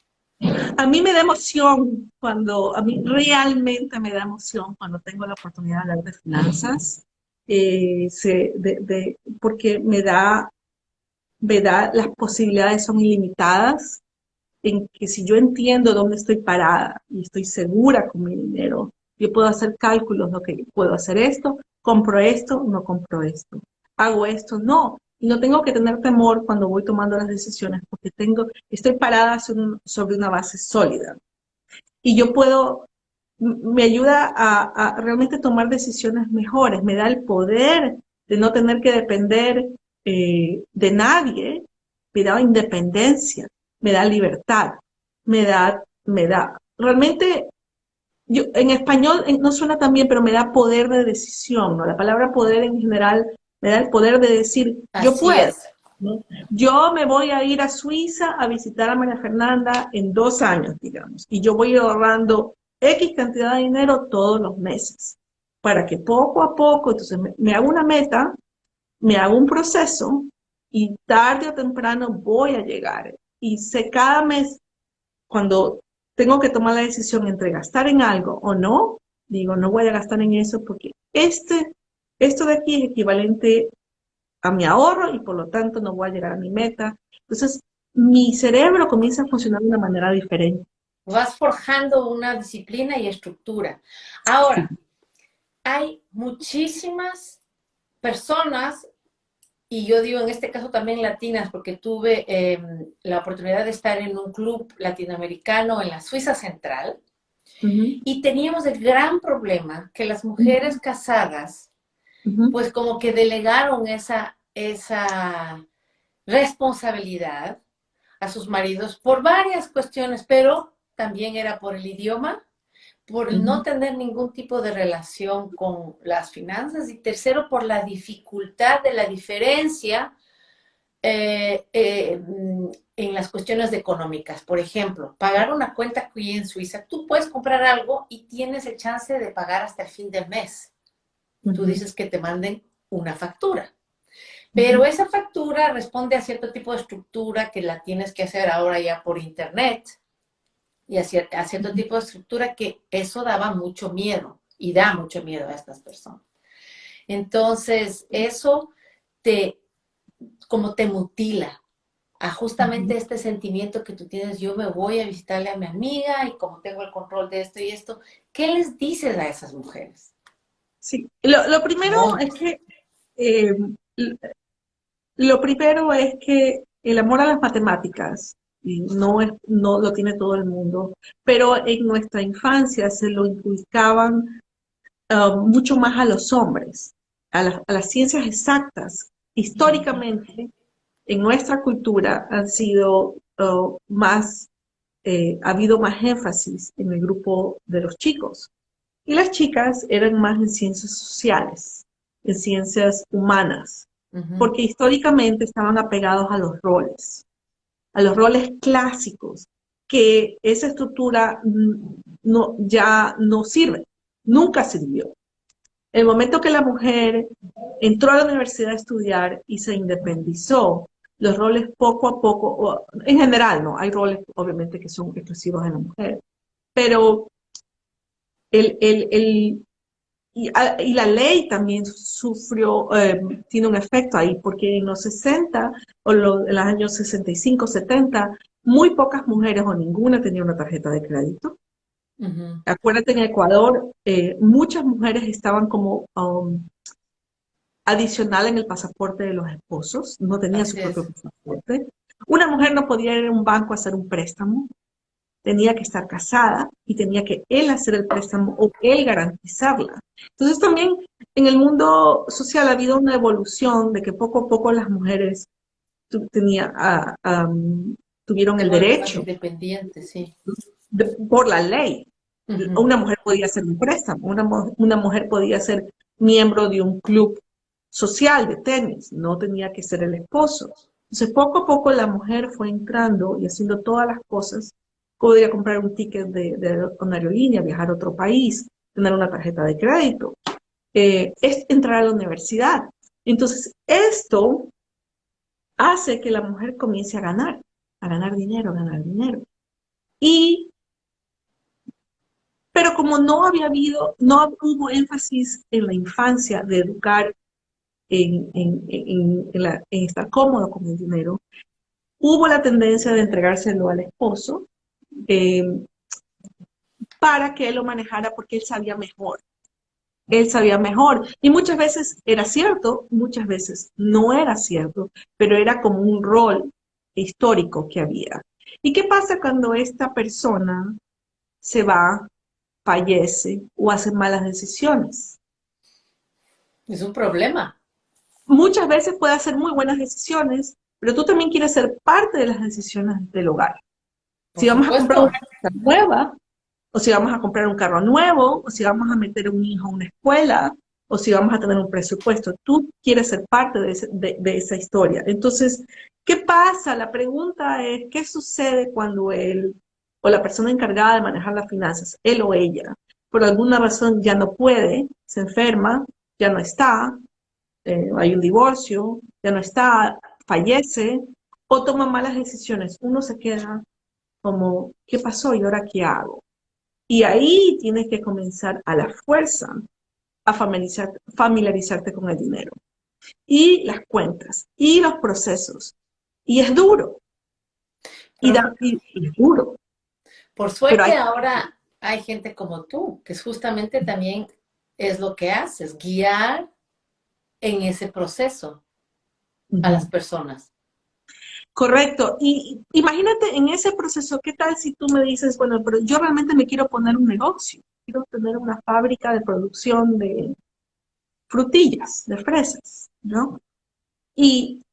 A mí me da emoción a mí realmente me da emoción cuando tengo la oportunidad de hablar de finanzas, porque las posibilidades son ilimitadas, en que si yo entiendo dónde estoy parada y estoy segura con mi dinero, yo puedo hacer cálculos, ¿no? Que puedo hacer esto, compro esto, no compro esto, hago esto, no. Y no tengo que tener temor cuando voy tomando las decisiones porque estoy parada sobre una base sólida. Y yo me ayuda a realmente tomar decisiones mejores, me da el poder de no tener que depender de nadie, me da independencia, me da libertad, realmente, en español no suena tan bien, pero me da poder de decisión, ¿no? La palabra poder en general me da el poder de decir, yo Así puedo, es. ¿no? Yo me voy a ir a Suiza a visitar a María Fernanda en 2 años, digamos, y yo voy a ir ahorrando X cantidad de dinero todos los meses, para que poco a poco, entonces me hago una meta, me hago un proceso, y tarde o temprano voy a llegar. Y sé cada mes, cuando tengo que tomar la decisión entre gastar en algo o no, digo, no voy a gastar en eso porque esto de aquí es equivalente a mi ahorro y por lo tanto no voy a llegar a mi meta. Entonces, mi cerebro comienza a funcionar de una manera diferente. Vas forjando una disciplina y estructura. Sí. Ahora, hay muchísimas personas, y yo digo en este caso también latinas, porque tuve la oportunidad de estar en un club latinoamericano en la Suiza Central, Ujú, y teníamos el gran problema que las mujeres casadas, ujú, pues como que delegaron esa responsabilidad a sus maridos por varias cuestiones, pero también era por el idioma, por no ujú. tener ningún tipo de relación con las finanzas, y tercero, por la dificultad de la diferencia en las cuestiones económicas. Por ejemplo, pagar una cuenta aquí en Suiza, tú puedes comprar algo y tienes el chance de pagar hasta el fin del mes. Tú Ujú, dices que te manden una factura, pero ujú, esa factura responde a cierto tipo de estructura que la tienes que hacer ahora ya por internet, y a cierto ujú. tipo de estructura que eso daba mucho miedo y da mucho miedo a estas personas. Entonces, eso te, como te mutila a Ujú. justamente este sentimiento que tú tienes: yo me voy a visitarle a mi amiga y como tengo el control de esto y esto. ¿Qué les dices a esas mujeres? Sí, lo primero ¿Cómo? es que eh, lo primero es que el amor a las matemáticas no lo tiene todo el mundo, pero en nuestra infancia se lo inculcaban mucho más a los hombres, a las ciencias exactas. Históricamente, en nuestra cultura han sido ha habido más énfasis en el grupo de los chicos. Y las chicas eran más en ciencias sociales, en ciencias humanas, Ujú. porque históricamente estaban apegados a los roles clásicos, que esa estructura no, ya no sirve, nunca sirvió. El momento que la mujer entró a la universidad a estudiar y se independizó, los roles poco a poco, en general, no, hay roles obviamente que son exclusivos de la mujer, pero el, el, el, y la ley también sufrió, tiene un efecto ahí, porque en los 60 en los años 65, 70, muy pocas mujeres o ninguna tenía una tarjeta de crédito. Ujú. Acuérdate, en Ecuador, muchas mujeres estaban como adicional en el pasaporte de los esposos, no tenían su Así propio es. pasaporte. Una mujer no podía ir a un banco a hacer un préstamo, tenía que estar casada y tenía que él hacer el préstamo o él garantizarla. Entonces también en el mundo social ha habido una evolución de que poco a poco las mujeres tuvieron Se el vuelven más derecho independientes, sí. por la ley. Ujú. Una mujer podía hacer un préstamo, una mujer podía ser miembro de un club social de tenis, no tenía que ser el esposo. Entonces, poco a poco la mujer fue entrando y haciendo todas las cosas. Podía comprar un ticket de una aerolínea, viajar a otro país, tener una tarjeta de crédito, es entrar a la universidad. Entonces, esto hace que la mujer comience a ganar dinero, a ganar dinero. Y Pero como no hubo énfasis en la infancia de educar en estar cómodo con el dinero, hubo la tendencia de entregárselo al esposo eh, para que él lo manejara porque él sabía mejor. Él sabía mejor. Y muchas veces era cierto, muchas veces no era cierto, pero era como un rol histórico que había. ¿Y qué pasa cuando esta persona se va, fallece o hace malas decisiones? Es un problema, Muchas veces puede hacer muy buenas decisiones, pero tú también quieres ser parte de las decisiones del hogar. por Si vamos a comprar una supuesto. casa nueva, o si vamos a comprar un carro nuevo, o si vamos a meter a un hijo a una escuela, o si vamos a tener un presupuesto, tú quieres ser parte de esa historia. Entonces, ¿qué pasa? La pregunta es, ¿qué sucede cuando él o la persona encargada de manejar las finanzas, él o ella, por alguna razón ya no puede, se enferma, ya no está, hay un divorcio, ya no está, fallece o toma malas decisiones? Uno se queda como, ¿qué pasó y ahora qué hago? Y ahí tienes que comenzar a la fuerza a familiarizarte con el dinero y las cuentas y los procesos. Y es duro, Pero y es duro, por pero suerte hay... ahora hay gente como tú, que es justamente también es lo que haces, guiar en ese proceso a las Ujú. personas. Correcto. Y imagínate en ese proceso, ¿qué tal si tú me dices, bueno, pero yo realmente me quiero poner un negocio, quiero tener una fábrica de producción de frutillas, de fresas, ¿no? Y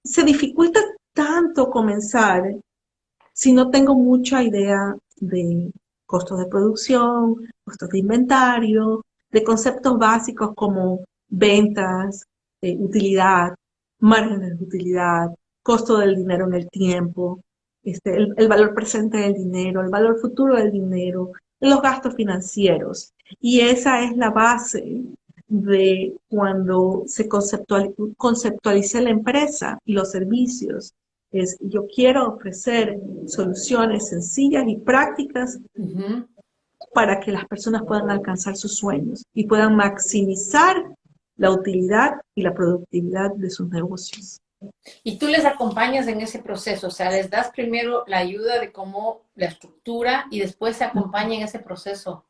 se dificulta tanto comenzar si no tengo mucha idea de costos de producción, costos de inventario, de conceptos básicos como ventas, utilidad, márgenes de utilidad, costo del dinero en el tiempo, el valor presente del dinero, el valor futuro del dinero, los gastos financieros. Y esa es la base de cuando se conceptualiza la empresa y los servicios. Es, yo quiero ofrecer soluciones sencillas y prácticas Ujú. para que las personas puedan alcanzar sus sueños y puedan maximizar la utilidad y la productividad de sus negocios. Y tú les acompañas en ese proceso, o sea, les das primero la ayuda de cómo la estructura y después se acompaña en ese proceso.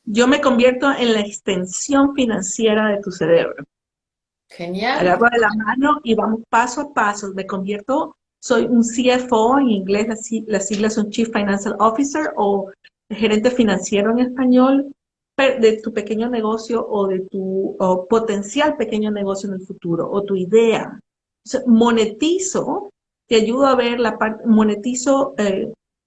Yo me convierto en la extensión financiera de tu cerebro. Genial. Agarro de la mano y vamos paso a paso. Me convierto, soy un CFO, en inglés las siglas son Chief Financial Officer o gerente financiero en español, de tu pequeño negocio o de tu o potencial pequeño negocio en el futuro o tu idea. O sea, monetizo, te ayudo a ver la parte, monetizo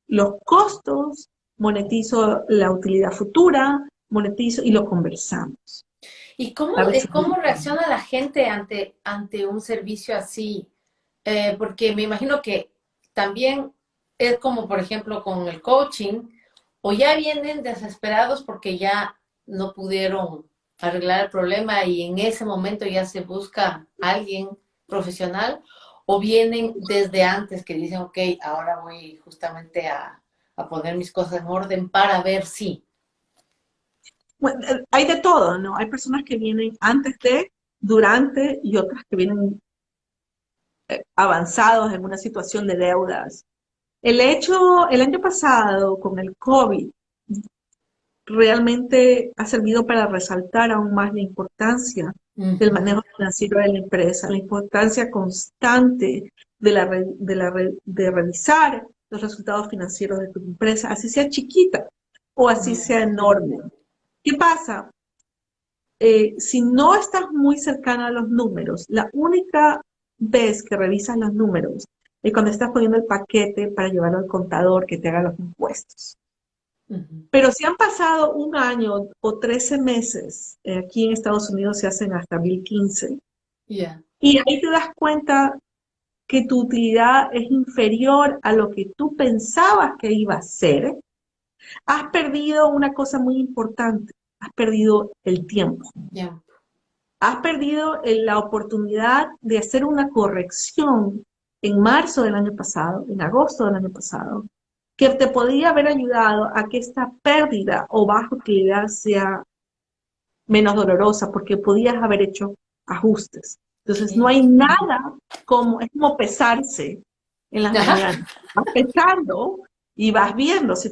los costos, monetizo la utilidad futura, monetizo y lo conversamos. ¿Y A ver si... cómo reacciona la gente ante un servicio así? Porque me imagino que también es como, por ejemplo, con el coaching, o ya vienen desesperados porque ya no pudieron arreglar el problema y en ese momento ya se busca alguien profesional, o vienen desde antes que dicen, ok, ahora voy justamente a poner mis cosas en orden para ver si. Bueno, hay de todo, ¿no? Hay personas que vienen antes de, durante y otras que vienen avanzados en una situación de deudas. El año pasado, con el COVID, realmente ha servido para resaltar aún más la importancia del Ujú. manejo financiero de la empresa, la importancia constante de revisar los resultados financieros de tu empresa, así sea chiquita o así sea enorme. ¿Qué pasa? Si no estás muy cercana a los números, la única vez que revisas los números es cuando estás poniendo el paquete para llevarlo al contador que te haga los impuestos. Ujú. Pero si han pasado un año o 13 meses, aquí en Estados Unidos se hacen hasta 1015, Ya. y ahí te das cuenta que tu utilidad es inferior a lo que tú pensabas que iba a ser, has perdido una cosa muy importante, has perdido el tiempo. Ya. Has perdido la oportunidad de hacer una corrección en marzo del año pasado, en agosto del año pasado, que te podría haber ayudado a que esta pérdida o baja utilidad sea menos dolorosa, porque podías haber hecho ajustes. Entonces, no ¿Qué? hay nada como, es como pesarse en las mañanas. Vas pesando y vas viendo. Si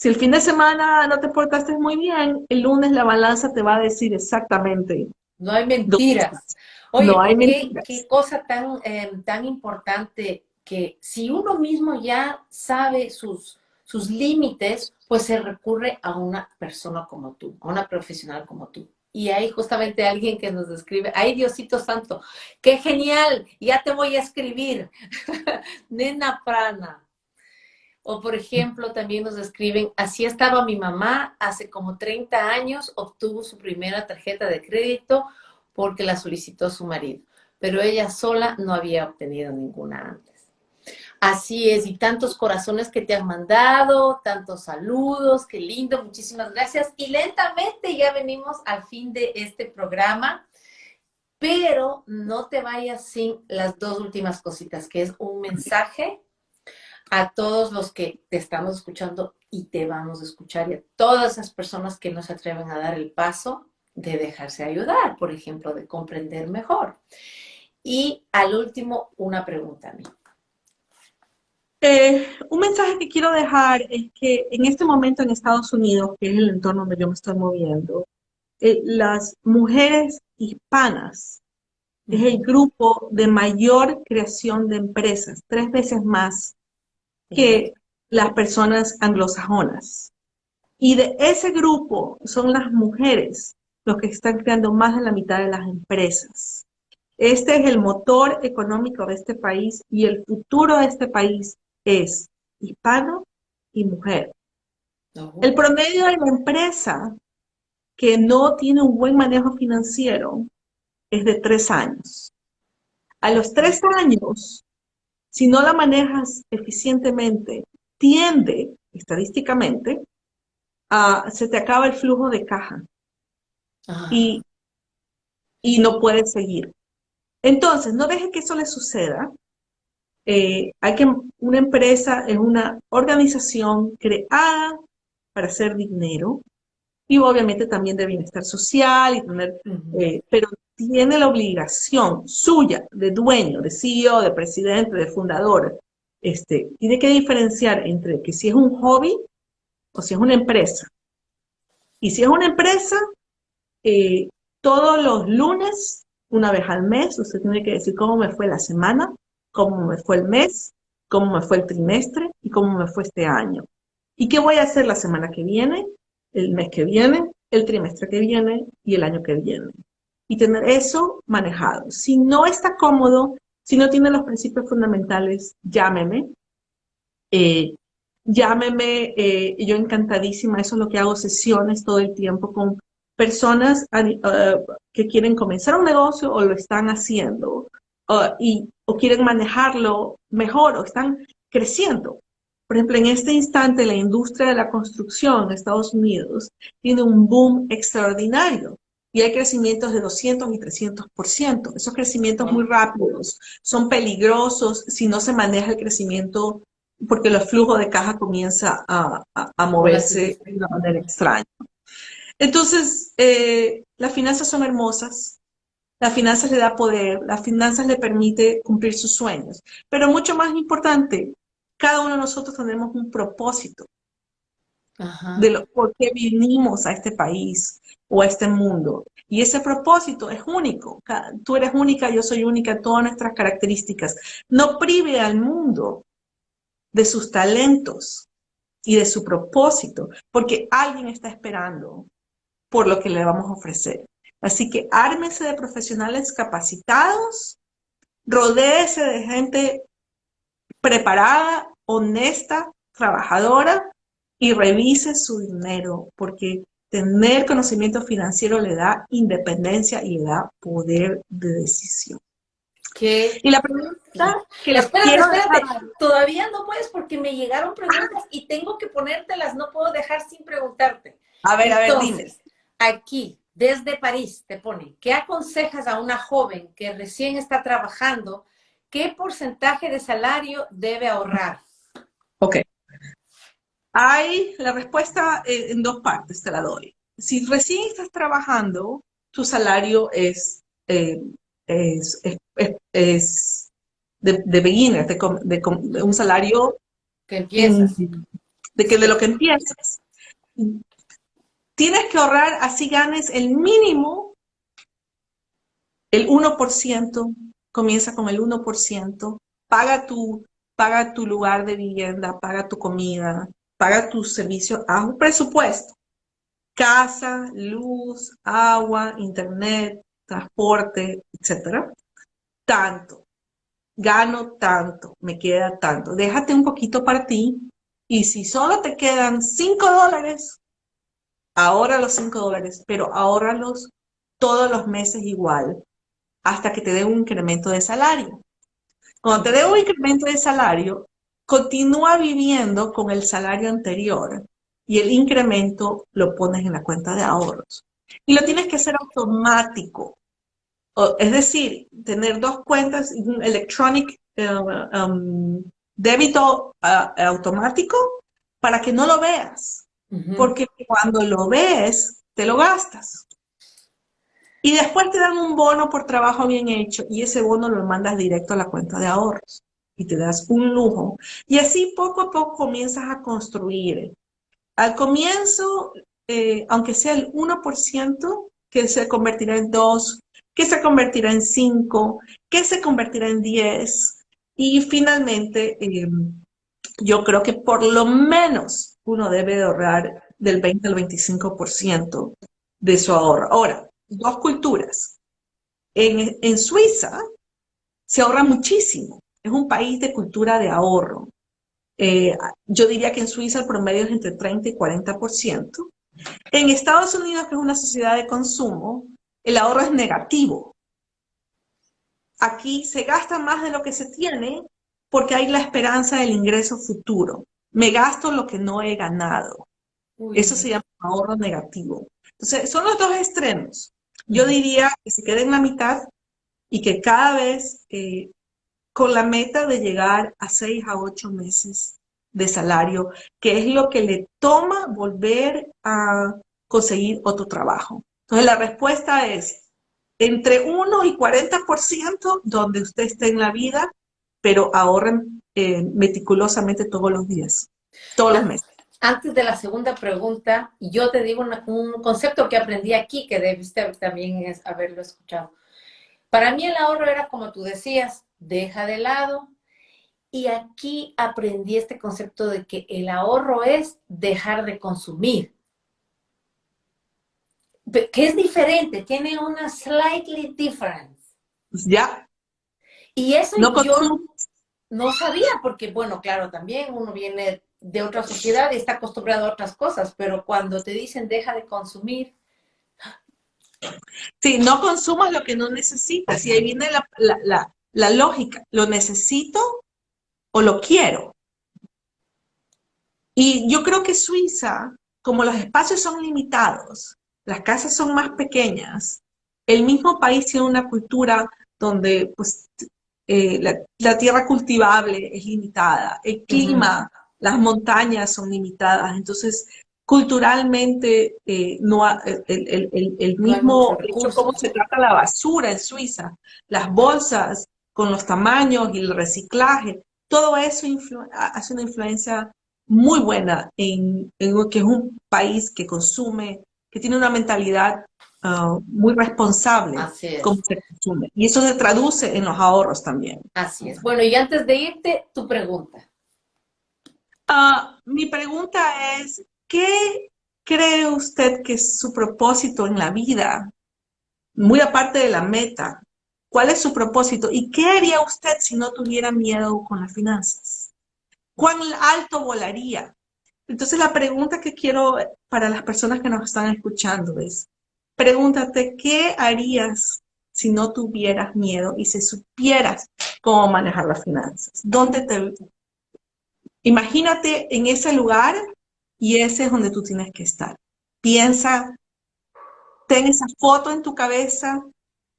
el fin de semana no te portaste muy bien, el lunes la balanza te va a decir exactamente No hay dónde mentiras. estás. No Oye, hay qué mentiras. cosa tan importante que si uno mismo ya sabe sus límites, pues se recurre a una persona como tú, a una profesional como tú. Y hay justamente alguien que nos describe, ay Diosito Santo, qué genial, ya te voy a escribir, nena prana. O por ejemplo, también nos escriben, así estaba mi mamá hace como 30 años, obtuvo su primera tarjeta de crédito porque la solicitó su marido, pero ella sola no había obtenido ninguna antes. Así es, y tantos corazones que te han mandado, tantos saludos, qué lindo, muchísimas gracias. Y lentamente ya venimos al fin de este programa, pero no te vayas sin las dos últimas cositas, que es un mensaje a todos los que te estamos escuchando y te vamos a escuchar y a todas esas personas que no se atreven a dar el paso de dejarse ayudar, por ejemplo, de comprender mejor. Y al último, una pregunta a mí. Un mensaje que quiero dejar es que en este momento en Estados Unidos, que es el entorno donde yo me estoy moviendo, las mujeres hispanas es el grupo de mayor creación de empresas, 3 veces más que las personas anglosajonas. Y de ese grupo son las mujeres los que están creando más de la mitad de las empresas. Este es el motor económico de este país y el futuro de este país es hispano y mujer. El Oh. promedio de la empresa que no tiene un buen manejo financiero es de 3 años. A los 3 años, si no la manejas eficientemente, tiende, estadísticamente, se te acaba el flujo de caja Ah, y, y no puedes seguir. Entonces, no dejes que eso le suceda. Una empresa es una organización creada para hacer dinero y obviamente también de bienestar social y tener, uh-huh. pero tiene la obligación suya de dueño, de CEO, de presidente, de fundador. Tiene que diferenciar entre que si es un hobby o si es una empresa. Y si es una empresa, eh, todos los lunes, una vez al mes, usted tiene que decir cómo me fue la semana, cómo me fue el mes, cómo me fue el trimestre y cómo me fue este año. ¿Y qué voy a hacer la semana que viene, el mes que viene, el trimestre que viene y el año que viene? Y tener eso manejado. Si no está cómodo, si no tiene los principios fundamentales, llámeme. Eh, Llámeme, yo encantadísima, eso es lo que hago, sesiones todo el tiempo con personas que quieren comenzar un negocio o lo están haciendo o quieren manejarlo mejor o están creciendo. Por ejemplo, en este instante la industria de la construcción en Estados Unidos tiene un boom extraordinario y hay crecimientos de 200 y 300%. Esos crecimientos muy Wow. rápidos son peligrosos si no se maneja el crecimiento porque el flujo de caja comienza a moverse de Volatilísimo. una manera extraña. Entonces, las finanzas son hermosas, las finanzas le da poder, las finanzas le permite cumplir sus sueños. Pero mucho más importante, cada uno de nosotros tenemos un propósito de Ajá. lo, por qué vinimos a este país o a este mundo. Y ese propósito es único. Tú eres única, yo soy única, todas nuestras características. No prive al mundo de sus talentos y de su propósito, porque alguien está esperando por lo que le vamos a ofrecer. Así que ármese de profesionales capacitados, rodéese de gente preparada, honesta, trabajadora y revise su dinero, porque tener conocimiento financiero le da independencia y le da poder de decisión. Que Y la pregunta que le espérate, quiero dejar, espérate. Todavía no puedes porque me llegaron preguntas y tengo que ponértelas. No puedo dejar sin preguntarte. a ver, dime. Entonces, aquí, desde París, te pone, ¿qué aconsejas a una joven que recién está trabajando? ¿Qué porcentaje de salario debe ahorrar? Ok. Hay la respuesta en dos partes, te la doy. Si recién estás trabajando, tu salario es de beginner, de un salario Que en- empiezas. de lo Sí. que empiezas. Tienes que ahorrar, así ganes el mínimo, el 1%, comienza con el 1%, paga tu lugar de vivienda, paga tu comida, paga tus servicios, haz un presupuesto. Casa, luz, agua, internet, transporte, etcétera. Tanto, gano tanto, me queda tanto. Déjate un poquito para ti y si solo te quedan $5, ahorra los $5, pero ahórralos todos los meses igual hasta que te dé un incremento de salario. Cuando te dé un incremento de salario, continúa viviendo con el salario anterior y el incremento lo pones en la cuenta de ahorros. Y lo tienes que hacer automático. Es decir, tener dos cuentas, un electronic débito automático para que no lo veas. Ujú. Porque cuando lo ves, te lo gastas. Y después te dan un bono por trabajo bien hecho y ese bono lo mandas directo a la cuenta de ahorros y te das un lujo. Y así poco a poco comienzas a construir. Al comienzo, aunque sea el 1%, que se convertirá en 2, que se convertirá en 5, que se convertirá en 10. Y finalmente, yo creo que por lo menos uno debe de ahorrar del 20 al 25% de su ahorro. Ahora, dos culturas. En Suiza se ahorra muchísimo. Es un país de cultura de ahorro. Yo diría que en Suiza el promedio es entre 30 y 40%. En Estados Unidos, que es una sociedad de consumo, el ahorro es negativo. Aquí se gasta más de lo que se tiene porque hay la esperanza del ingreso futuro. Me gasto lo que no he ganado. Eso Uy. se llama ahorro negativo. Entonces, son los dos extremos. Yo Ujú. diría que se quede en la mitad y que cada vez con la meta de llegar a 6 a 8 meses de salario, que es lo que le toma volver a conseguir otro trabajo. Entonces, la respuesta es entre 1 y 40% donde usted esté en la vida, pero ahorren meticulosamente todos los días, todos los An- meses. Antes de la segunda pregunta, yo te digo un concepto que aprendí aquí que debiste también haberlo escuchado. Para mí el ahorro era como tú decías, deja de lado. Y aquí aprendí este concepto de que el ahorro es dejar de consumir, que es diferente, tiene una slightly difference. Ya, Y eso no yo consumo. no sabía, porque bueno, claro, también uno viene de otra sociedad y está acostumbrado a otras cosas, pero cuando te dicen deja de consumir, Sí, no consumas lo que no necesitas. Y ahí viene la lógica. ¿Lo necesito o lo quiero? Y yo creo que Suiza, como los espacios son limitados, las casas son más pequeñas, el mismo país tiene una cultura donde pues, la tierra cultivable es limitada, el uh -huh. clima, las montañas son limitadas, entonces culturalmente no el No hay muchos mismo hecho cómo recursos. se trata la basura en Suiza, las bolsas con los tamaños y el reciclaje, todo eso hace una influencia muy buena en lo que es un país que consume, que tiene una mentalidad muy responsable Así cómo es, se consume. Y eso se traduce en los ahorros también. así es. Bueno, y antes de irte, tu pregunta. Mi pregunta es, ¿qué cree usted que es su propósito en la vida? Muy aparte de la meta, ¿cuál es su propósito? ¿Y qué haría usted si no tuviera miedo con las finanzas? ¿Cuán alto volaría? Entonces la pregunta que quiero para las personas que nos están escuchando es, pregúntate, ¿qué harías si no tuvieras miedo y si supieras cómo manejar las finanzas? Imagínate en ese lugar y ese es donde tú tienes que estar. Piensa, ten esa foto en tu cabeza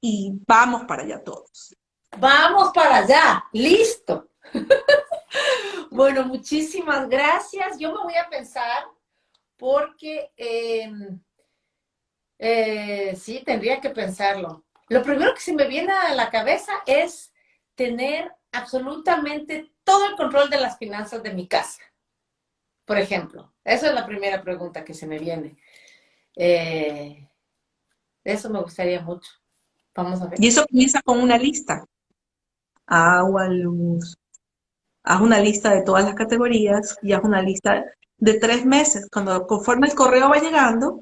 y vamos para allá todos. Vamos para allá, listo. Bueno, muchísimas gracias. Yo me voy a pensar porque sí, tendría que pensarlo. Lo primero que se me viene a la cabeza es tener absolutamente todo el control de las finanzas de mi casa, por ejemplo. Esa es la primera pregunta que se me viene. Eh, eso me gustaría mucho. Vamos a ver. Y eso comienza con una lista. Agua, luz. Haz una lista de todas las categorías y haz una lista de 3 meses. Conforme el correo va llegando,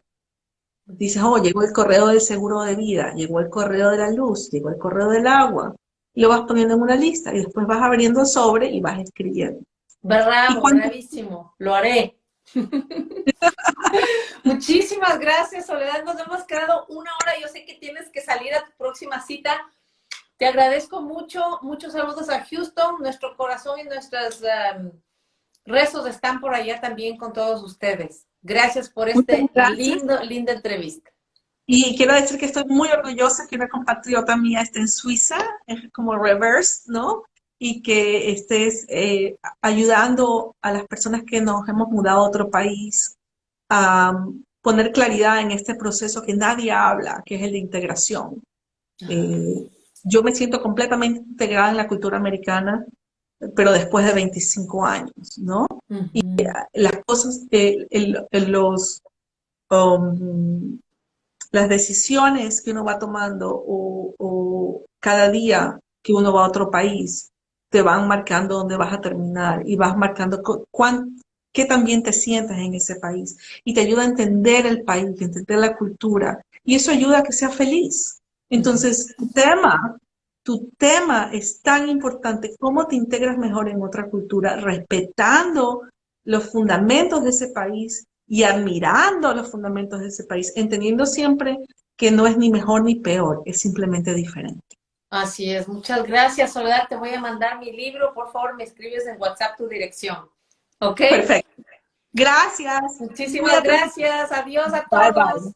dices, oh, llegó el correo del seguro de vida, llegó el correo de la luz, llegó el correo del agua. Y lo vas poniendo en una lista y después vas abriendo el sobre y vas escribiendo. Y Bravo, cuando bravísimo. Lo haré. Muchísimas gracias, Soledad. Nos hemos quedado una hora. Yo sé que tienes que salir a tu próxima cita. Te agradezco mucho. Muchos saludos a Houston. Nuestro corazón y nuestros rezos están por allá también con todos ustedes. Gracias por muchas este gracias. linda entrevista. Y quiero decir que estoy muy orgullosa que una compatriota mía esté en Suiza, como reverse, ¿no? Y que estés ayudando a las personas que nos hemos mudado a otro país a poner claridad en este proceso que nadie habla, que es el de integración. Eh, yo me siento completamente integrada en la cultura americana, pero después de 25 años, ¿no? Uh -huh. Las cosas, um, las decisiones que uno va tomando o cada día que uno va a otro país te van marcando dónde vas a terminar y vas marcando qué también te sientes en ese país y te ayuda a entender el país, a entender la cultura y eso ayuda a que seas feliz. Uh -huh. Entonces, tu tema es tan importante, cómo te integras mejor en otra cultura, respetando los fundamentos de ese país y admirando los fundamentos de ese país, entendiendo siempre que no es ni mejor ni peor, es simplemente diferente. Así es. Muchas gracias, Soledad. Te voy a mandar mi libro. Por favor, me escribes en WhatsApp tu dirección. ¿Ok? Perfecto. Gracias. Muchísimas Cuídate. gracias. Adiós a Bye bye. todos.